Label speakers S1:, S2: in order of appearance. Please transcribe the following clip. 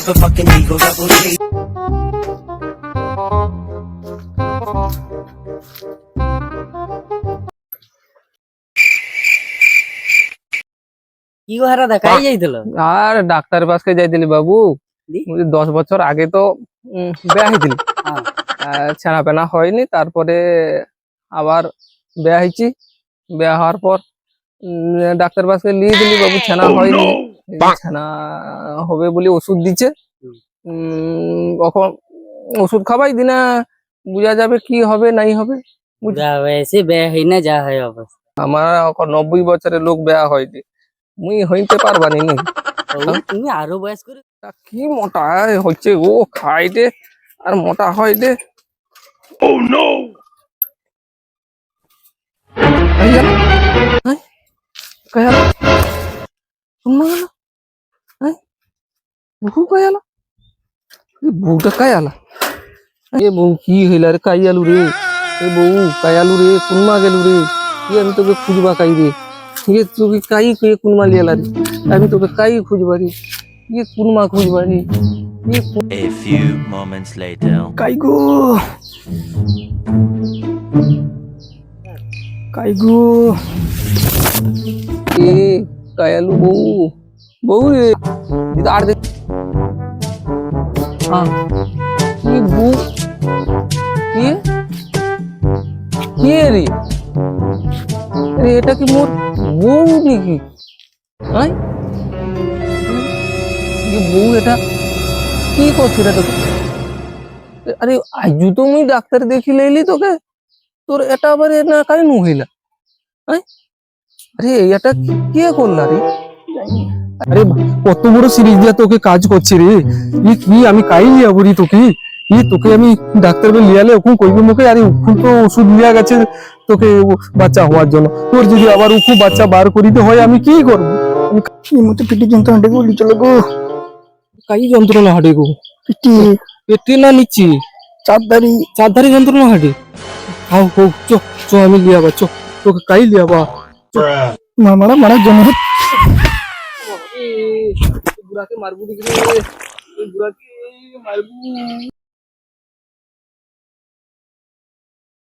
S1: motherfucking Eagle Double G.
S2: কি হারা দেখাই যাইছিল
S3: আর ডাক্তার পাশে যাইতিলি বাবু 10 বছর আগে তো বেয়া হয়েছিল ছেনা পেনা হয়নি তারপরে আবার বেয়া হয়েছি বেয়া হওয়ার পর ডাক্তার পাশে নিয়ে দিলি বাবু ছেনা হয়নি ছেনা হবে বলে ওষুধ দিচ্ছে এখন ওষুধ খাবাই দিনা বুঝা যাবে কি হবে নাই হবে
S2: এসে বে হই না যা হয় অবস্থা
S3: আমার এখন 90 বছরের লোক বেয়া হয়নি মুই হইতে পারবানি নি
S2: তুমি আরো বয়স করে
S3: কি মোটা হচ্ছে ও খাই দে আর মোটা হয় দে ও নো আইয়া আই কায়ালা তুমি গেল আই বহু কায়ালা এ বউটা কায়ালা এ বউ কি হইলা রে কাইয়ালু রে এ বউ কায়ালু রে কুনমা গেলু রে কি আমি তোকে খুঁজবা কাই রে ये তোকে কাই কে কুনমা লিয়ালা রে আমি তোকে কাই খুঁজবা রে ये কুনমা খুঁজবা রে
S4: A few moments later.
S3: কাইগো কাইগো এ কায়ালু বউ বউ রে দিদার দে হ্যাঁ কি বউ কি রে আরে এটা কি মোর বউ নাকি হ্যাঁ কি বউ এটা কি করছিস রে তোকে আরে আজু তো মুই ডাক্তার দেখি লইলি তোকে তোর এটা আবার না কাই মহিলা হ্যাঁ আরে এটা কে করলা রে আরে কত বড় সিরিজ দিয়া তোকে কাজ করছি রে কি আমি কাই লিয়াবো রে তোকে তোকে আমি ডাক্তার বে লিয়ালে ওখান কইবে মুখে আরে উখুন তো ওষুধ লিয়া গেছে তোকে বাচ্চা হওয়ার জন্য তোর যদি আবার উখু বাচ্চা বার করিতে হয় আমি কি করবো আমি মতো পিটি যন্ত্রণা গো চলো গো কাই যন্ত্রণা হাঁটে গো পিটি পেটে না নিচ্ছি চারধারি যন্ত্রণা হাঁটে হাও হোক চো আমি লিয়াবা চো তোকে কাই লিয়াবা মারা মারা জন্য বুড়াকে মারবো বুড়াকে মারবো